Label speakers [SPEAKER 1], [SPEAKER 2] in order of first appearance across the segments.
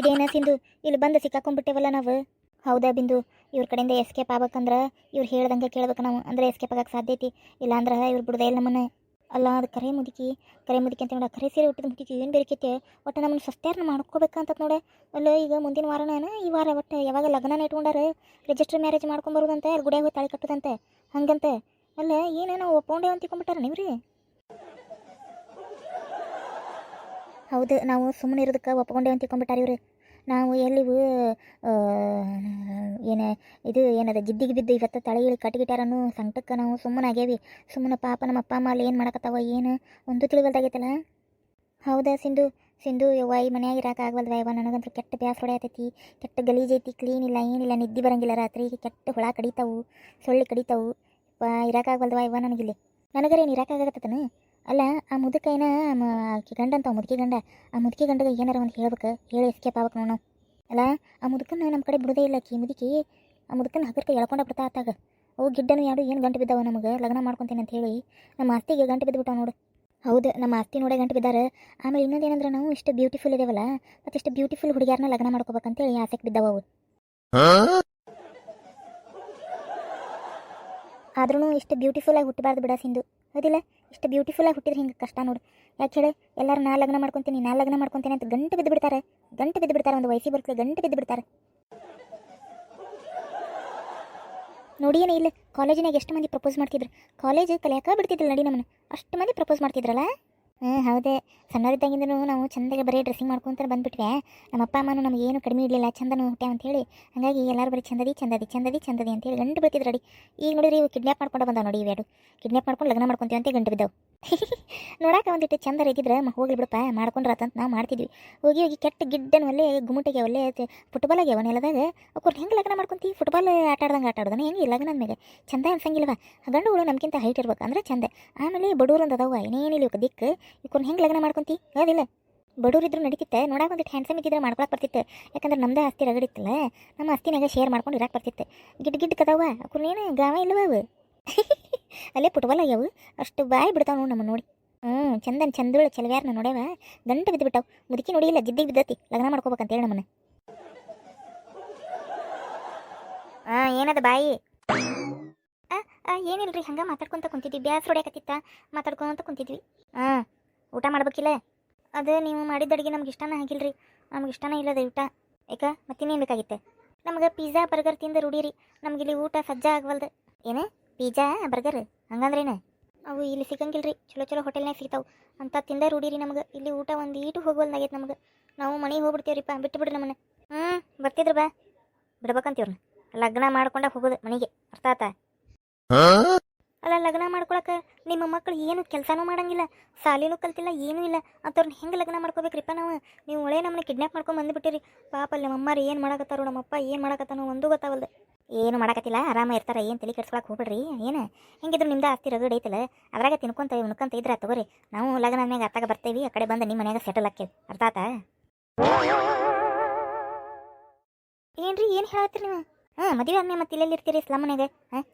[SPEAKER 1] ಇದೇನ ಸಿಂಧು, ಇಲ್ಲಿ ಬಂದು ಸಿಕ್ಕಾಕೊಂಡ್ಬಿಟ್ಟೇವಲ್ಲ ನಾವು. ಹೌದಾ ಬಿಂದು, ಇವ್ರ ಕಡೆಯಿಂದ ಎಸ್ಕೇಪ್ ಆಗ್ಬೇಕಂದ್ರೆ ಇವ್ರು ಹೇಳ್ದಂಗೆ ಕೇಳ್ಬೇಕು ನಾವು, ಅಂದ್ರೆ ಎಸ್ಕೇಪ್ ಆಗಕ್ಕೆ ಸಾಧ್ಯ ಐತಿ. ಇಲ್ಲಾಂದ್ರೆ ಇವ್ರು ಬಿಡೋದೇ ಇಲ್ಲ ನಮ್ಮನ್ನ. ಅಲ್ಲ ಅದು ಕರೆ ಮುದುಕಿ ಅಂತ ನೋಡ, ಕರೆ ಸೇರಿ ಹುಟ್ಟಿದ ಮುದುಕಿ ಏನು ಬೇರೆಕೈತೆ. ಒಟ್ಟು ನಮ್ಮನ್ನು ಸಸ್ತ್ಯಾರನ್ನ ಮಾಡ್ಕೋಬೇಕಂತ ನೋಡೆ. ಅಲ್ಲ ಈಗ ಮುಂದಿನ ವಾರನ ಈ ವಾರ ಒಟ್ಟು ಯಾವಾಗ ಲಗ್ನ ಇಟ್ಕೊಂಡಾರ ರಿಜಿಸ್ಟರ್ ಮ್ಯಾರೇಜ್ ಮಾಡ್ಕೊಂಬರೋದಂತೆ, ಅಲ್ಲಿ ಗುಡಿಯಾಗ ಹೋಗಿ ತಾಳಿ ಕಟ್ಟೋದಂತೆ ಹಂಗಂತೆ. ಅಲ್ಲ ಏನು ನಾವು ಒಪ್ಪೊಂಡೇ ಅಂತ ತಿಳ್ಕೊಂಬಿಟ್ಟಾರ ನೀವ್ರಿ? ಹೌದು, ನಾವು ಸುಮ್ಮನೆ ಇರೋದಕ್ಕೆ ಒಪ್ಕೊಂಡೇ ಅಂತ ತಿಳ್ಕೊಂಬಿಟ್ಟಾರ ಇವ್ರು. ನಾವು ಎಲ್ಲಿವು ಏನು ಇದು ಏನದ ಜಿದ್ದಿಗೆ ಬಿದ್ದು ಇವತ್ತು ತಲೆಗಿಳಿ ಕಟ್ಟಿಗಿಟ್ಟಾರನ್ನು ಸಂಕಟಕ್ಕೆ ನಾವು ಸುಮ್ಮನೆ ಆಗ್ಯಾವಿ. ಸುಮ್ಮನೆ ಪಾಪ ನಮ್ಮ ಅಪ್ಪ ಅಮ್ಮ ಅಲ್ಲಿ ಏನು ಮಾಡಕತ್ತಾವ ಏನು ಒಂದು ತಿಳಿವಲ್ದಾಗೈತಲ್ಲ. ಹೌದಾ ಸಿಂಧು, ಯವ್ವ ಈ ಮನ್ಯಾಗ ಇರಾಕ ಆಗವಲ್ವ ಯವ್ವ, ನನಗಂತೂ ಕೆಟ್ಟ ಬ್ಯಾಸ್ ಹೊಡೆಯತೈತಿ. ಕೆಟ್ಟ ಗಲೀಜೈತಿ, ಕ್ಲೀನ್ ಇಲ್ಲ ಏನಿಲ್ಲ, ನಿದ್ದೆ ಬರಂಗಿಲ್ಲ ರಾತ್ರಿ, ಕೆಟ್ಟ ಹುಳ ಕಡಿತಾವು, ಸೊಳ್ಳೆ ಕಡಿತಾವು. ಇರಾಕಾಗವಲ್ವ ಯವ್ವ ನನಗಿಲ್ಲಿ. ನನಗರೇನು ಇರಾಕಾಗತ್ತತನ. ಅಲ್ಲ ಆ ಮುದುಕ ಏನ ಗಂಡ ಅಂತ ಮುದುಕಿ ಗಂಡ, ಆ ಮುದುಕಿ ಗಂಡಗೆ ಏನಾರ ಒಂದು ಹೇಳ್ಬೇಕು, ಹೇಳಿ ಎಸ್ಕೇಪ್ ಆಗ್ಬೇಕು ನಾವು. ಅಲ್ಲ ಆ ಮುದುಕನ್ನ ನಮ್ಮ ಕಡೆ ಬಿಡೋದೇ ಇಲ್ಲ ಕಿ ಮುದುಕಿ. ಆ ಮುದುಕನ್ನ ಹಗರ್ಕ ಎಳ್ಕೊಂಡ ಬಿಡ್ತಾ ಆತಾಗ. ಅವು ಗಿಡ್ಡನು ಯಾರು ಏನು ಗಂಟು ಬಿದ್ದಾವ ನಮಗೆ ಲಗ್ನ ಮಾಡ್ಕೊತೀನಿ ಅಂತ ಹೇಳಿ ನಮ್ಮ ಆಸ್ತಿಗೆ ಗಂಟು ಬಿದ್ದುಬಿಟ್ಟಾವ ನೋಡು. ಹೌದು, ನಮ್ಮ ಆಸ್ತಿ ನೋಡೇ ಗಂಟು ಬಿದ್ದಾರೆ. ಆಮೇಲೆ ಇನ್ನೊಂದೇನಂದ್ರೆ ನಾವು ಇಷ್ಟು ಬ್ಯೂಟಿಫುಲ್ ಇದೇವಲ್ಲ, ಮತ್ತು ಇಷ್ಟು ಬ್ಯೂಟಿಫುಲ್ ಹುಡುಗಿಯಾರನ್ನ ಲಗ್ನ ಮಾಡ್ಕೋಬೇಕಂತೇಳಿ ಆಸೆಗೆ ಬಿದ್ದಾವ ಅವು. ಆದ್ರೂ ಇಷ್ಟು ಬ್ಯೂಟಿಫುಲ್ಲಾಗಿ ಹುಟ್ಟಬಾರ್ದು ಬಿಡ ಸಿಂಧು, ಹೌದಿಲ್ಲ? ಇಷ್ಟು ಬ್ಯೂಟಿಫುಲ್ಲಾಗಿ ಹುಟ್ಟಿದ್ರೆ ಹಿಂಗೆ ಕಷ್ಟ ನೋಡು. ಯಾಕೆ ಹೇಳಿ, ಎಲ್ಲರೂ ನಾ ಲಗ್ನ ಮಾಡ್ಕೊತೀನಿ ಅಂತ ಗಂಟು ಬಿದ್ದು ಬಿಡ್ತಾರೆ. ಒಂದು ವಯಸ್ಸಿಗೆ ಬರ್ತದೆ ಗಂಟು ಬಿದ್ದು ಬಿಡ್ತಾರೆ. ನೋಡಿಯೇನೆ ಇಲ್ಲ ಕಾಲೇಜಿನಾಗ ಎಷ್ಟು ಮಂದಿ ಪ್ರಪೋಸ್ ಮಾಡ್ತಿದ್ರು. ಕಾಲೇಜ್ ಕಲಿಯಾಕ ಬಿಡ್ತಿದ್ದಿಲ್ಲ ನಡಿ ನಮ್ಮನ್ನು, ಅಷ್ಟು ಮಂದಿ ಪ್ರಪೋಸ್ ಮಾಡ್ತಿದ್ರಲ್ಲ. ಹೌದೇ, ಸಣ್ಣವರಿದ್ದಾಗಿಂದನೂ ನಾವು ಚಂದಾಗೆ ಬರೀ ಡ್ರೆಸ್ಸಿಂಗ್ ಮಾಡ್ಕೊತ ಬಂದುಬಿಟ್ವೆ. ನಮ್ಮ ಅಪ್ಪ ಅಮ್ಮನೂ ನಮಗೇನು ಕಡಿಮೆ ಇರಲಿಲ್ಲ, ಚಂದನೂ ಹುಟ್ಟ್ಯಾವ ಅಂತೇಳಿ. ಹಾಗಾಗಿ ಎಲ್ಲರೂ ಬರೀ ಚಂದದಿ ಅಂತೇಳಿ ಗಂಟು ಬಿಡ್ತಿದ್ರು ಅಡಿ. ಈಗ ನೋಡಿರಿ ಇವು ಕಿಡ್ನ್ಯಾಪ್ ಮಾಡ್ಕೊಂಡು ಬಂದಾವ ನೋಡಿ, ಇವೆರಡು ಕಿಡ್ನ್ಯಾಪ್ ಮಾಡ್ಕೊಂಡು ಲಗ್ನ ಮಾಡ್ಕೊತೀವಿ ಅಂತ ಗಂಟು ಬಿದ್ದಾವೆ. ನೋಡಾಕ ಒಂದಿಟ್ಟು ಚಂದ ಇದ್ದಿದ್ರೆ ಹೋಗ್ಲಿ ಬಿಡಪ್ಪ ಮಾಡ್ಕೊಂಡ್ರಾತಂತ ನಾವು ಮಾಡ್ತಿದ್ವಿ. ಹೋಗಿ ಕೆಟ್ಟ ಗಿಡ್ಡನ ಒಳ್ಳೆ ಗುಮ್ಮಟಿಗೆ ಒಳ್ಳೆ ಫುಟ್ಬಾಲ್ ಆಗ್ಯಾವ ನೆಲದಾಗ. ಅವ್ರು ಹೆಂಗೆ ಲಗ್ನ ಮಾಡ್ಕೊಂತೀವಿ? ಫುಟ್ಬಾಲ್ ಆಟಾಡ್ದಾನೆ ಹೆಂಗೆ ಲಗ್ನ ಅಂದಮೇಲೆ ಚಂದ ಅನ್ಸಂಗಿಲ್ವ? ಗಂಡುಗಳು ನಮ್ಗಿಂತ ಹೈಟ್ ಇರ್ಬೇಕು ಅಂದ್ರೆ ಚಂದ. ಆಮೇಲೆ ಬಡೂರು ಅಂತ ಅದಾವ, ಏನೇನಿಲ್ಲ ಇವಕ್ಕೆ ದಿಕ್ಕು. ಇವ್ರನ್ನ ಹೆಂಗೆ ಲಗ್ನ ಮಾಡ್ಕೊಂತಿ ಅದಿಲ್ಲ? ಬಡೂರಿದ್ರು ನಡೀತಿತ್ತೆ, ನೋಡಾಕ ಒಂದಿಟ್ಟು ಹ್ಯಾಂಡ್ಸಮ್ ಇದ್ದಿದ್ರೆ ಮಾಡ್ಕೊಳಕ್ಕೆ ಬರ್ತಿತ್ತು. ಯಾಕಂದ್ರೆ ನಮ್ಮದೇ ಆಸ್ತಿ ರಗಡಿತ್ತಲ್ಲ, ನಮ್ಮ ಆಸ್ತಿನಾಗ ಶೇರ್ ಮಾಡ್ಕೊಂಡು ಇರಕ್ಕೆ ಬರ್ತಿತ್ತು. ಗಿಡ್ಡ ಕದಾವ ಅವ್ರನ್ನೇನು ಗಾವ ಇಲ್ಲವ ಅವು. ಅಲ್ಲೇ ಫುಟ್ಬಾಲ್ ಆಗ್ಯಾವು, ಅಷ್ಟು ಬಾಯಿ ಬಿಡ್ತಾವ ನೋಡಿ ನಮ್ಮ ನೋಡಿ. ಚಂದಗಳು ಚೆಲವ್ಯಾರನ್ನ ನೋಡ್ಯಾವ ಗಂಟು ಬಿದ್ದು ಬಿಟ್ಟಾವು. ಮುದುಕಿ ನೋಡಿಲ್ಲ ಜಿದ್ದಿಗೆ ಬಿದ್ದತಿ ಲಗ್ನ ಮಾಡ್ಕೋಬೇಕಂತೇಳಿ ನಮ್ಮನ್ನ. ಏನದ ಬಾಯಿ? ಏನಿಲ್ರಿ, ಹಂಗೆ ಮಾತಾಡ್ಕೊತ ಕುಂತಿದ್ವಿ, ಬ್ಯಾಸ್ ಹೊಡ್ಯಾಕತ್ತಿತ್ತ ಮಾತಾಡ್ಕೊಂತ ಕುಂತಿದ್ವಿ. ಊಟ ಮಾಡ್ಬೇಕಿಲ್ಲ? ಅದು ನೀವು ಮಾಡಿದ ಅಡುಗೆ ನಮ್ಗೆ ಇಷ್ಟನೇ ಆಗಿಲ್ರಿ, ನಮ್ಗೆ ಇಷ್ಟನೇ ಇಲ್ಲದ ಊಟ. ಯಾಕೆ ಮತ್ತಿನ್ನೇನು ಬೇಕಾಗಿತ್ತೆ? ನಮ್ಗೆ ಪಿಜ್ಜಾ ಬರ್ಗರ್ ತಿಂದು ರೂಢಿರಿ, ನಮಗಿಲ್ಲಿ ಊಟ ಸಜ್ಜಾ ಆಗವಲ್ದು. ಏನು ಪಿಜ್ಜಾ ಬರ್ಗರ್ ಹಂಗಂದ್ರೇನು? ಅವು ಇಲ್ಲಿ ಸಿಗಂಗಿಲ್ರಿ, ಚಲೋ ಹೋಟೆಲ್ನಾಗ ಸಿಗ್ತಾವೆ ಅಂತ ತಿಂದ ರೂಢಿರಿ ನಮ್ಗೆ. ಇಲ್ಲಿ ಊಟ ಒಂದು ಈಟು ಹೋಗ್ವಲ್ದಾಗೈತೆ ನಮ್ಗೆ. ನಾವು ಮನೆಗೆ ಹೋಗ್ಬಿಡ್ತೀವ್ರಿಪ್ಪ, ಬಿಟ್ಟು ಬಿಡ್ರಿ ನಮ್ಮನ್ನ. ಬರ್ತಿದ್ರು ಬಾ, ಬಿಡ್ಬೇಕಂತೀವ್ರನ್ನ. ಲಗ್ನ ಮಾಡ್ಕೊಂಡ ಹೋಗೋದು ಮನೆಗೆ, ಅರ್ಥ ಆತಾ? ಅಲ್ಲ ಲಗ್ನ ಮಾಡ್ಕೊಳಕ್ಕೆ ನಿಮ್ಮ ಮಕ್ಕಳು ಏನು ಕೆಲಸನೂ ಮಾಡಂಗಿಲ್ಲ, ಸಾಲಿನೂ ಕಲ್ತಿಲ್ಲ, ಏನೂ ಇಲ್ಲ ಅಂಥವ್ರನ್ನ ಹೆಂಗೆ ಲಗ್ನ ಮಾಡ್ಕೋಬೇಕ್ರಿಪ್ಪ ನಾವು? ನೀವು ಒಳ್ಳೆ ನಮ್ಮನ್ನ ಕಿಡ್ನ್ಯಾಪ್ ಮಾಡ್ಕೊಂಡು ಬಂದುಬಿಟ್ಟಿರಿ. ಪಾಪ ಅಲ್ಲಿ ನಮ್ಮಮ್ಮಾರು ಏನು ಮಾಡಕತ್ತಾರೋ, ನಮ್ಮಪ್ಪ ಏನು ಮಾಡಕತ್ತಾನೋ ಒಂದೂ ಗೊತ್ತಾವಲ್ದು. ಏನು ಮಾಡಕತ್ತಿಲ್ಲ, ಆರಾಮ ಇರ್ತಾರೆ, ಏನು ತಲೆ ಕೆಡ್ಸ್ಕೊಳಕ್ಕೆ ಹೋಗ್ಬಿಡ್ರಿ. ಏನು ಹೆಂಗಿದ್ರು ನಿಮ್ದು ಆಸ್ತಿ ರಗಡ್ ಐತಲ್ಲ, ಅದ್ರಾಗ ಉಣ್ಕೊಂತ ಇದ್ರೆ ತಗೋರಿ. ನಾವು ಲಗ್ನ ಮ್ಯಾಗ ಅತ್ತಾಗ ಬರ್ತೇವಿ, ಆ ಕಡೆ ಬಂದು ನಿಮ್ಮ ಮನ್ಯಾಗ ಸೆಟಲ್ ಹಾಕೇವಿ, ಅರ್ಥ ಆತಾ? ಏನ್ರಿ ಏನು ಹೇಳತ್ತೀರಿ ನೀವು? ಮದುವೆ ಆದ್ಮೇಲೆ ಮತ್ತೆ ಇಲ್ಲೆಲ್ಲಿ ಇರ್ತೀರಿ ಸ್ಲಮ್ನಾಗ?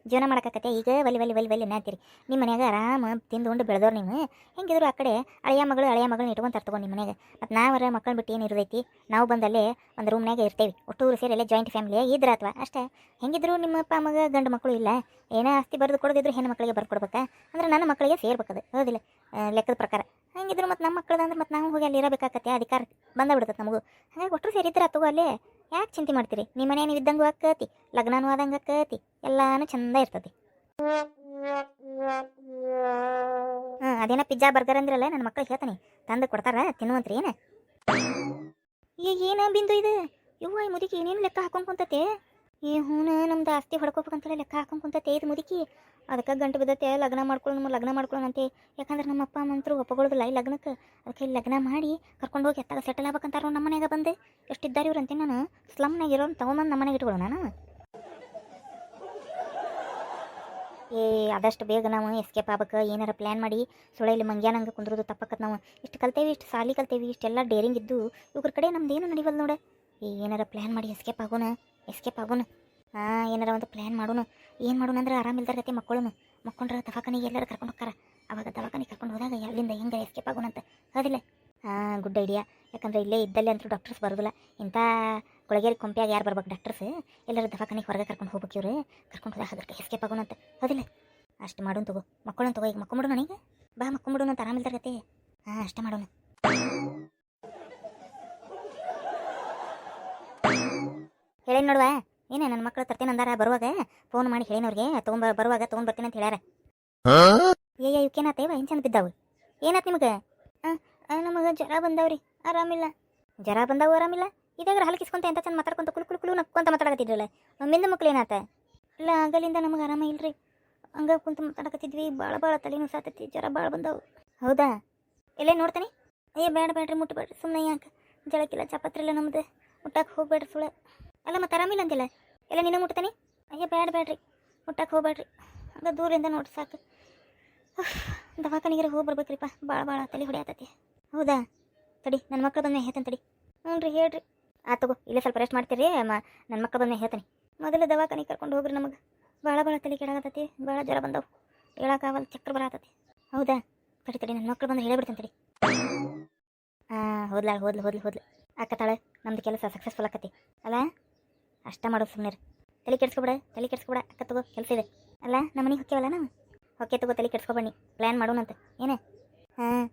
[SPEAKER 1] ಜೀವನ ಮಾಡೋಕತ್ತೆ ಈಗ ಒಲಿ ನಾತಿರಿ. ನಿಮ್ಮ ಮನ್ಯಾಗ ಆರಾಮ ತಿಂದು ಉಂಡು ಬೆಳೆದವ್ರು ನೀವು. ಹೆಂಗಿದ್ರು ಆ ಕಡೆ ಅಳಿಯ ಮಗಳನ್ನ ಇಟ್ಕೊಂತಾರೆ ತಗೊಂಡು ನಿಮ್ಮ ಮನೆಯಾಗ. ಮತ್ತು ನಾವರ ಮಕ್ಕಳು ಬಿಟ್ಟು ಏನು ಇರೋದೈತಿ? ನಾವು ಬಂದಲ್ಲೇ ಒಂದು ರೂಮ್ನಾಗ ಇರ್ತೇವೆ, ಒಟ್ಟೂರು ಸೇರಿ ಅಲ್ಲೇ ಜಾಯಿಂಟ್ ಫ್ಯಾಮಿಲಿಯಾಗ ಇದ್ರೆ ಅಥವಾ ಅಷ್ಟೇ. ಹೆಂಗಿದ್ರು ನಿಮ್ಮ ಅಪ್ಪ ಅಮ್ಮಗ ಗಂಡು ಮಕ್ಕಳು ಇಲ್ಲ, ಏನೋ ಆಸ್ತಿ ಬರೆದು ಕೊಡೋದಿದ್ರು ಹೆಣ್ಣು ಮಕ್ಕಳಿಗೆ ಬರ್ಕೊಡ್ಬೇಕಾ? ಅಂದ್ರೆ ನನ್ನ ಮಕ್ಕಳಿಗೆ ಸೇರ್ಬೇಕದು, ಹೌದಿಲ್ಲ? ಲೆಕ್ಕದ ಪ್ರಕಾರ ಹೆಂಗಿದ್ರು ಮತ್ತು ನಮ್ಮ ಮಕ್ಕಳದ ಅಂದ್ರೆ ಮತ್ತು ನಾವು ಹೋಗಿ ಅಲ್ಲಿ ಇರಬೇಕಾಗತ್ತೆ, ಅಧಿಕಾರ ಬಂದ ನಮಗೂ. ಹಾಗಾಗಿ ಒಟ್ಟರು ಸೇರಿದ್ರೆ ಅಥವಾ ಅಲ್ಲೇ ಯಾಕೆ ಚಿಂತೆ ಮಾಡ್ತೀರಿ? ನಿಮ್ಮ ಮನೆ ನೀವು ಇದ್ದಂಗೂ ಆಕತಿ, ಲಗ್ನನೂ ಆದಂಗೆ ಆಕತಿ, ಎಲ್ಲಾನು ಚಂದ ಇರ್ತತಿ. ಅದೇನೋ ಪಿಜ್ಜಾ ಬರ್ಗರ್ ಅಂದ್ರಲ್ಲ, ನನ್ನ ಮಕ್ಕಳಿಗೆ ಹೇಳ್ತಾನೆ ತಂದು ಕೊಡ್ತಾರ ತಿನ್ನುವಂತ್ರಿ. ಏನ ಬಿಂದು ಇದು? ಇವ್ವ ಈ ಮುದುಕಿ ಏನೇನು ಲೆಕ್ಕ ಹಾಕೊಂಡು ಕುಂತತೆ? ನಮ್ದು ಆಸ್ತಿ ಹೊಡ್ಕೋಬೇಕಂತೇಳಿ ಲೆಕ್ಕ ಹಾಕೊಂಡು ಕುಂತತೆ ಇದು ಮುದುಕಿ. ಅದಕ್ಕೆ ಗಂಟು ಬಿದ್ದತೆ ಲಗ್ನ ಮಾಡ್ಕೊಳ್ಳೋಣಂತೆ. ಯಾಕಂದ್ರೆ ನಮ್ಮ ಅಪ್ಪ ಅಮ್ಮಂತರು ಒಪ್ಪಗೊಳ್ಳೋದಿಲ್ಲ ಈ ಲಗ್ನಕ್ಕೆ. ಅದಕ್ಕೆ ಲಗ್ನ ಮಾಡಿ ಕರ್ಕೊಂಡು ಹೋಗಿ ಎತ್ತಾಗ ಸೆಟಲ್ ಆಗ್ಬೇಕಂತಾರೋ ನಮ್ಮ ಮನೆಯಾಗ ಬಂದು. ಎಷ್ಟಿದ್ದಾರೆ ಇವ್ರು ಅಂತೀನಿ ನಾನು. ಸ್ಲಮ್ನಾಗ ಇರೋರು ತೊಗೊಂಬಂದು ನಮ್ಮ ಮನೆಗೆ ಇಟ್ಕೊಳ್ಳೋಣ ನಾನು. ಆದಷ್ಟು ಬೇಗ ನಾವು ಎಸ್ಕೇಪ್ ಆಗ್ಬೇಕು, ಏನಾರ ಪ್ಲ್ಯಾನ್ ಮಾಡಿ ಸುಳೆಯಲ್ಲಿ ಮಂಗ್ಯಾನಂಗೆ ಕುಂದ್ರೋದು ತಪ್ಪಕ್ಕತ್. ನಾವು ಇಷ್ಟು ಕಲ್ತೇವಿ, ಇಷ್ಟು ಸಾಲಿ ಕಲ್ತೇವಿ, ಇಷ್ಟೆಲ್ಲ ಡೇರಿಂಗ್ ಇದ್ದು ಇವ್ರ ಕಡೆ ನಮ್ದೇನು ನಡಿವಲ್ಲ ನೋಡ. ಏನಾರ ಪ್ಲ್ಯಾನ್ ಮಾಡಿ ಎಸ್ಕೇಪ್ ಆಗೋಣ. ಏನಾರ ಒಂದು ಪ್ಲ್ಯಾನ್ ಮಾಡೋಣ. ಏನು ಮಾಡೋಣ ಅಂದ್ರೆ ಆರಾಮಿಲ್ದಾರತ್ತೆ ಮಕ್ಕೊಂಡ್ರೆ ದವಾಖಾನಿಗೆ ಎಲ್ಲರೂ ಕರ್ಕೊಂಡು ಹೋಗ್ತಾರೆ. ಅವಾಗ ದವಾಖಾನಿಗೆ ಕರ್ಕೊಂಡು ಹೋದಾಗ ಅಲ್ಲಿಂದ ಹೆಂಗೆ ಎಸ್ಕೇಪ್ ಆಗೋಣ ಅಂತ, ಹೌದಿಲ್ಲ? ಹಾಂ ಗುಡ್ ಐಡಿಯಾ. ಯಾಕಂದ್ರೆ ಇಲ್ಲೇ ಇದ್ದಲ್ಲಿ ಅಂತೂ ಡಾಕ್ಟರ್ಸ್ ಬರೋದಿಲ್ಲ. ಇಂಥ ಕೊಳಗೇರಿ ಕೊಂಪ್ಯಾಗ ಯಾರು ಬರ್ಬೇಕು ಡಾಕ್ಟರ್ಸ್? ಎಲ್ಲರೂ ದವಾಖಾನಿಗೆ ಹೊರಗೆ ಕರ್ಕೊಂಡು ಹೋಗ್ಬೇಕು ಇವ್ರು. ಕರ್ಕೊಂಡು ಹೋದಾಗ ಅದಕ್ಕೆ ಎಸ್ಕೇಪ್ ಆಗೋಣ ಅಂತ ಹೌದಿಲ್ಲ? ಅಷ್ಟು ಮಾಡೋಣ ತಗೋ, ಮಕ್ಕಳನ್ನ ತಗೋ. ಈಗ ಮಕ್ಕೊಂಬಿಡೋಣ ಈಗ. ಬಾ ಮಕ್ಕೊಂಬಿಡೋಣ ಅಂತ ಆರಾಮಿಲ್ದಾರ ಗತಿ. ಹಾಂ ಅಷ್ಟೇ ಮಾಡೋಣ. ಹೇಳೇನು ನೋಡುವ, ಏನೇ ನನ್ನ ಮಕ್ಕಳು ತರ್ತೇನೆ ಅಂದಾರ. ಬರುವಾಗ ಫೋನ್ ಮಾಡಿ ಹೇಳೇನವ್ರಿಗೆ ಬರುವಾಗ ತೊಗೊಂಡ್ಬರ್ತೀನಿ ಅಂತ ಹೇಳ್ಯಾರ. ಇವಕ್ಕೇನಾತೇವ ಏನು ಚಂದ ಬಿದ್ದಾವು? ಏನಾತ್ ನಿಮಗೆ? ನಮಗೆ ಜ್ವರ ಬಂದವ್ರಿ, ಆರಾಮಿಲ್ಲ. ಜ್ವರ ಬಂದಾವು ಆರಾಮಿಲ್ಲ? ಇದಾಗ್ರೆ ಹಲ್ಕಿಸ್ಕೊಂತ ಎಂತ ಚಂದ ಮಾತಾಡ್ಕೊಂತ ಕುಳು ಕುಳು ಕುಳು ನಕ್ಕೊಂತ ಮಾತಾಡಕತ್ತಿದ್ರಲ್ಲ. ನಮ್ಮಿಂದ ಮಕ್ಳು ಏನಾತ? ಇಲ್ಲ ಆಗಲಿಂದ ನಮಗೆ ಆರಾಮ ಇಲ್ರಿ. ಹಂಗೆ ಕುಂತ ಮಾತಾಡಕತ್ತಿದ್ವಿ. ಭಾಳ ತಲೆನೂ ಸಾತೈತಿ, ಜ್ವರ ಭಾಳ ಬಂದವು. ಹೌದಾ? ಎಲ್ಲೇ ನೋಡ್ತಾನೆ? ಬೇಡ್ರಿ ಮುಟ್ಟಬೇಡ್ರಿ, ಸುಮ್ಮನೆ ಯಾಕೆ ಜಳಕ್ಕಿಲ್ಲ ಚಾಪತ್ರಿ ಇಲ್ಲ ನಮ್ದು, ಮುಟ್ಟಕ್ಕೆ ಹೋಗ್ಬೇಡ್ರಿ ಸುಳ್ಳು. ಅಲ್ಲ ಮತ್ತೆ ಆರಾಮಿಲ್ಲ ಅಂತಿಲ್ಲ, ಎಲ್ಲ ನಿನ್ನ ಮುಟ್ತಾನೆ? ಬೇಡ್ರಿ ಮುಟ್ಟಕ್ಕೆ ಹೋಗ್ಬೇಡ್ರಿ, ಹಂಗೆ ದೂರಿಂದ ನೋಡ್ರಿ ಸಾಕು. ದವಾಖಾನಿಗೆ ಹೋಗಿ ಬರ್ಬೇಕ್ರಿಪ್ಪ, ಭಾಳ ತಲೆ ಹೊಡೆಯತೈತಿ. ಹೌದಾ? ತಡಿ ನನ್ನ ಮಕ್ಕಳು ಬಂದ ಹೇಳ್ತಾನೆ ತಡಿ. ಹ್ಞೂ ರೀ ಹೇಳ್ರಿ. ತಗೋ ಇಲ್ಲೇ ಸ್ವಲ್ಪ ರೆಸ್ಟ್ ಮಾಡ್ತೀರಿ. ನನ್ನ ಮಕ್ಕಳು ಬಂದ ಹೇಳ್ತಾನೆ. ಮೊದಲು ದವಾಖಾನಿಗೆ ಕರ್ಕೊಂಡು ಹೋಗ್ರಿ. ನಮಗೆ ಭಾಳ ತಲೆ ಕೆಡಾಗತ್ತೈತಿ, ಭಾಳ ಜ್ವರ ಬಂದವು, ಹೇಳೋಕ್ಕಾಗಲ್ಲ, ಚಕ್ರ ಬರತೈತಿ. ಹೌದಾ? ತಡಿ ನನ್ನ ಮಕ್ಕಳು ಬಂದು ಹೇಳಿಬಿಡ್ತಾನೆ ತಡಿ. ಹೋದ್ಲು ಅಕ್ಕ ತಾಳೆ. ನಮ್ದು ಕೆಲಸ ಸಕ್ಸಸ್ಫುಲ್ ಆಕತಿ ಅಲ್ಲ? ಅಷ್ಟ ಮಾಡೋದು ಸುಮ್ಮನೆ. ತಲೆ ಕೆಡ್ಸ್ಕೊಬೇಡ ಅಕ್ಕ. ತಗೋ ಕೆಲಸ ಇದೆ ಅಲ್ಲ, ನಮ್ಮ ಮನೆಗೆ ಹೊಕ್ಕೇವಲ್ಲ ನಾವು. ಹೊಕ್ಕೆ ತಗೋ, ತಲೆ ಕೆಡ್ಸ್ಕೊಬಣ್ಣಿ. ಪ್ಲ್ಯಾನ್ ಮಾಡೋಣಂತ ಏನೇ? ಹಾಂ